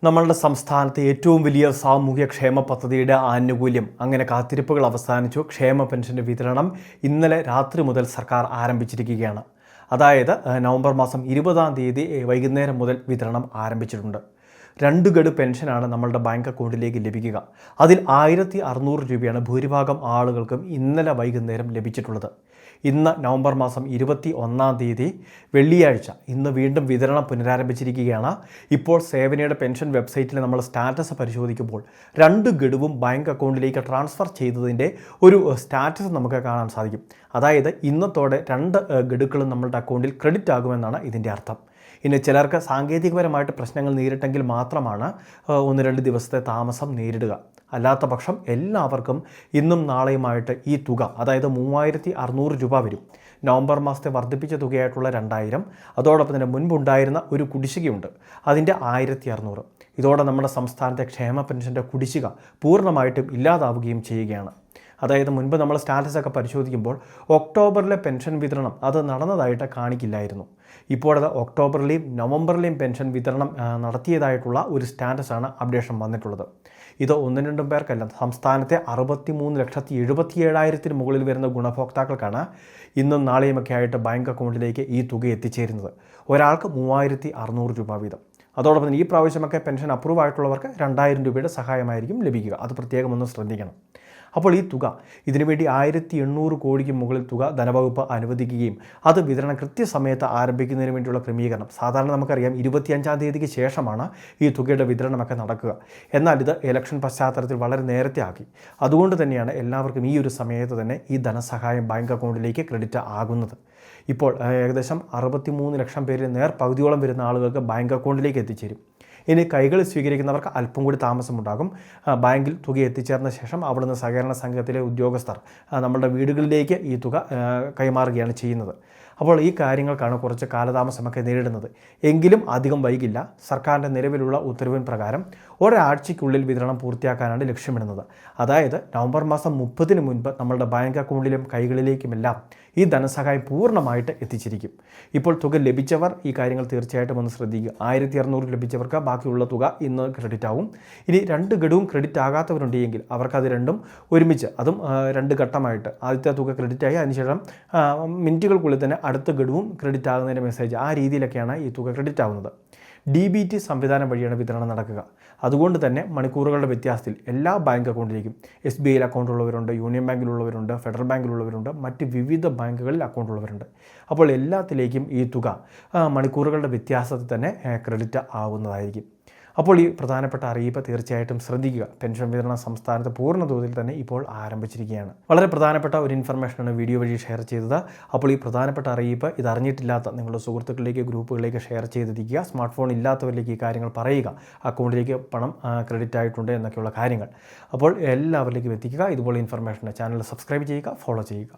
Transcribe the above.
നമ്മളുടെ സംസ്ഥാനത്തെ ഏറ്റവും വലിയ സാമൂഹ്യക്ഷേമ പദ്ധതിയുടെ ആനുകൂല്യം അങ്ങനെ കാത്തിരിപ്പുകൾ അവസാനിച്ചു. ക്ഷേമ പെൻഷൻ്റെ വിതരണം ഇന്നലെ രാത്രി മുതൽ സർക്കാർ ആരംഭിച്ചിരിക്കുകയാണ്. അതായത് നവംബർ മാസം 20-ാം തീയതി വൈകുന്നേരം മുതൽ വിതരണം ആരംഭിച്ചിട്ടുണ്ട്. 2 ഗഡു പെൻഷനാണ് നമ്മളുടെ ബാങ്ക് അക്കൗണ്ടിലേക്ക് ലഭിക്കുക. അതിൽ 1600 രൂപയാണ് ഭൂരിഭാഗം ആളുകൾക്കും ഇന്നലെ വൈകുന്നേരം ലഭിച്ചിട്ടുള്ളത്. ഇന്ന് നവംബർ മാസം 21-ാം തീയതി വെള്ളിയാഴ്ച ഇന്ന് വീണ്ടും വിതരണം പുനരാരംഭിച്ചിരിക്കുകയാണ്. ഇപ്പോൾ സേവനയുടെ പെൻഷൻ വെബ്സൈറ്റിൽ നമ്മൾ സ്റ്റാറ്റസ് പരിശോധിക്കുമ്പോൾ 2 ഗഡുവും ബാങ്ക് അക്കൗണ്ടിലേക്ക് ട്രാൻസ്ഫർ ചെയ്തതിൻ്റെ ഒരു സ്റ്റാറ്റസ് നമുക്ക് കാണാൻ സാധിക്കും. അതായത് ഇന്നത്തോടെ 2 ഗഡുക്കളും നമ്മളുടെ അക്കൗണ്ടിൽ ക്രെഡിറ്റ് ആകുമെന്നാണ് ഇതിൻ്റെ അർത്ഥം. ഇനി ചിലർക്ക് സാങ്കേതികപരമായിട്ട് പ്രശ്നങ്ങൾ നേരിട്ടെങ്കിൽ മാത്രമാണ് 1-2 ദിവസത്തെ താമസം നേരിടുക. അല്ലാത്ത പക്ഷം എല്ലാവർക്കും ഇന്നും നാളെയുമായിട്ട് ഈ തുക, അതായത് 3600 രൂപ വരും. നവംബർ മാസത്തെ വർദ്ധിപ്പിച്ച തുകയായിട്ടുള്ള 2000, അതോടൊപ്പം തന്നെ മുൻപുണ്ടായിരുന്ന ഒരു കുടിശ്ശികയുണ്ട്, അതിൻ്റെ 1600. ഇതോടെ നമ്മുടെ സംസ്ഥാനത്തെ ക്ഷേമ പെൻഷൻ്റെ കുടിശ്ശിക പൂർണ്ണമായിട്ടും ഇല്ലാതാവുകയും ചെയ്യുകയാണ്. അതായത് മുൻപ് നമ്മൾ സ്റ്റാറ്റസൊക്കെ പരിശോധിക്കുമ്പോൾ ഒക്ടോബറിലെ പെൻഷൻ വിതരണം അത് നടന്നതായിട്ട് കാണിക്കില്ലായിരുന്നു. ഇപ്പോൾ അത് ഒക്ടോബറിലെയും നവംബറിലെയും പെൻഷൻ വിതരണം നടത്തിയതായിട്ടുള്ള ഒരു സ്റ്റാറ്റസാണ് അപ്ഡേഷൻ വന്നിട്ടുള്ളത്. ഇത് 1-2 പേർക്കല്ല, സംസ്ഥാനത്തെ 63,77,000 മുകളിൽ വരുന്ന ഗുണഭോക്താക്കൾക്കാണ് ഇന്നും നാളെയുമൊക്കെ ആയിട്ട് ബാങ്ക് അക്കൗണ്ടിലേക്ക് ഈ തുക എത്തിച്ചേരുന്നത്. ഒരാൾക്ക് 3600 രൂപ വീതം. അതോടൊപ്പം തന്നെ ഈ പ്രാവശ്യമൊക്കെ പെൻഷൻ അപ്രൂവ് ആയിട്ടുള്ളവർക്ക് 2000 രൂപയുടെ സഹായമായിരിക്കും ലഭിക്കുക. അത് പ്രത്യേകം ഒന്ന് ശ്രദ്ധിക്കണം. അപ്പോൾ ഈ തുക, ഇതിനുവേണ്ടി 1800 കോടിക്ക് മുകളിൽ തുക ധനവകുപ്പ് അനുവദിക്കുകയും അത് വിതരണം കൃത്യസമയത്ത് ആരംഭിക്കുന്നതിന് വേണ്ടിയുള്ള ക്രമീകരണം, സാധാരണ നമുക്കറിയാം 25-ാം തീയതിക്ക് ശേഷമാണ് ഈ തുകയുടെ വിതരണമൊക്കെ നടക്കുക. എന്നാൽ ഇത് ഇലക്ഷൻ പശ്ചാത്തലത്തിൽ വളരെ നേരത്തെ ആക്കി. അതുകൊണ്ട് തന്നെയാണ് എല്ലാവർക്കും ഈ ഒരു സമയത്ത് തന്നെ ഈ ധനസഹായം ബാങ്ക് അക്കൗണ്ടിലേക്ക് ക്രെഡിറ്റ് ആകുന്നത്. ഇപ്പോൾ ഏകദേശം 63 ലക്ഷം പേരിൽ പകുതിയോളം വരുന്ന ആളുകൾക്ക് ബാങ്ക് അക്കൗണ്ടിലേക്ക് എത്തിച്ചേരും. ഇനി കൈകൾ സ്വീകരിക്കുന്നവർക്ക് അല്പം കൂടി താമസമുണ്ടാകും. ബാങ്കിൽ തുക എത്തിച്ചേർന്ന ശേഷം അവിടുന്ന് സഹകരണ സംഘത്തിലെ ഉദ്യോഗസ്ഥർ നമ്മളുടെ വീടുകളിലേക്ക് ഈ തുക കൈമാറുകയാണ് ചെയ്യുന്നത്. അപ്പോൾ ഈ കാര്യങ്ങൾക്കാണ് കുറച്ച് കാലതാമസമൊക്കെ നേരിടുന്നത്. എങ്കിലും അധികം വൈകില്ല. സർക്കാരിൻ്റെ നിലവിലുള്ള ഉത്തരവിൻ പ്രകാരം ഒരാഴ്ചയ്ക്കുള്ളിൽ വിതരണം പൂർത്തിയാക്കാനാണ് ലക്ഷ്യമിടുന്നത്. അതായത് നവംബർ മാസം 30-ന് മുൻപ് നമ്മളുടെ ബാങ്ക് അക്കൗണ്ടിലും കൈകളിലേക്കുമെല്ലാം ഈ ധനസഹായം പൂർണ്ണമായിട്ട് എത്തിച്ചിരിക്കും. ഇപ്പോൾ തുക ലഭിച്ചവർ ഈ കാര്യങ്ങൾ തീർച്ചയായിട്ടും ഒന്ന് ശ്രദ്ധിക്കുക. 1600 ലഭിച്ചവർക്ക് ബാക്കിയുള്ള തുക ഇന്ന് ക്രെഡിറ്റ് ആവും. ഇനി 2 ഗഡുവും ക്രെഡിറ്റ് ആകാത്തവരുണ്ടെങ്കിൽ അവർക്കത് രണ്ടും ഒരുമിച്ച്, അതും 2 ഘട്ടമായിട്ട് ആദ്യത്തെ തുക ക്രെഡിറ്റായി അതിനുശേഷം മിനിറ്റുകൾക്കുള്ളിൽ തന്നെ അടുത്ത ഗഡുവും ക്രെഡിറ്റ് ആകുന്നതിൻ്റെ മെസ്സേജ്, ആ രീതിയിലൊക്കെയാണ് ഈ തുക ക്രെഡിറ്റ് ആവുന്നത്. DBT സംവിധാനം വഴിയാണ് വിതരണം നടക്കുക. അതുകൊണ്ട് തന്നെ മണിക്കൂറുകളുടെ വ്യത്യാസത്തിൽ എല്ലാ ബാങ്ക് അക്കൗണ്ടിലേക്കും, SBIയിൽ അക്കൗണ്ടുള്ളവരുണ്ട്, യൂണിയൻ ബാങ്കിലുള്ളവരുണ്ട്, ഫെഡറൽ ബാങ്കിലുള്ളവരുണ്ട്, മറ്റ് വിവിധ ബാങ്കുകളിൽ അക്കൗണ്ടുള്ളവരുണ്ട്. അപ്പോൾ എല്ലാത്തിലേക്കും ഈ തുക മണിക്കൂറുകളുടെ വ്യത്യാസത്തിൽ തന്നെ ക്രെഡിറ്റ് ആവുന്നതായിരിക്കും. അപ്പോൾ ഈ പ്രധാനപ്പെട്ട അറിയിപ്പ് തീർച്ചയായിട്ടും ശ്രദ്ധിക്കുക. പെൻഷൻ വിതരണം സംസ്ഥാനത്ത് പൂർണ്ണ തോതിൽ തന്നെ ഇപ്പോൾ ആരംഭിച്ചിരിക്കുകയാണ്. വളരെ പ്രധാനപ്പെട്ട ഒരു ഇൻഫർമേഷനാണ് വീഡിയോ വഴി ഷെയർ ചെയ്തത്. അപ്പോൾ ഈ പ്രധാനപ്പെട്ട അറിയിപ്പ് ഇത് അറിഞ്ഞിട്ടില്ലാത്ത നിങ്ങളുടെ സുഹൃത്തുക്കളിലേക്ക്, ഗ്രൂപ്പുകളിലേക്ക് ഷെയർ ചെയ്തിരിക്കുക. സ്മാർട്ട് ഫോൺ ഇല്ലാത്തവരിലേക്ക് ഈ കാര്യങ്ങൾ പറയുക, അക്കൗണ്ടിലേക്ക് പണം ക്രെഡിറ്റ് ആയിട്ടുണ്ട് എന്നൊക്കെയുള്ള കാര്യങ്ങൾ. അപ്പോൾ എല്ലാവരിലേക്കും എത്തിക്കുക. ഇതുപോലെ ഇൻഫർമേഷൻ ചാനൽ സബ്സ്ക്രൈബ് ചെയ്യുക, ഫോളോ ചെയ്യുക.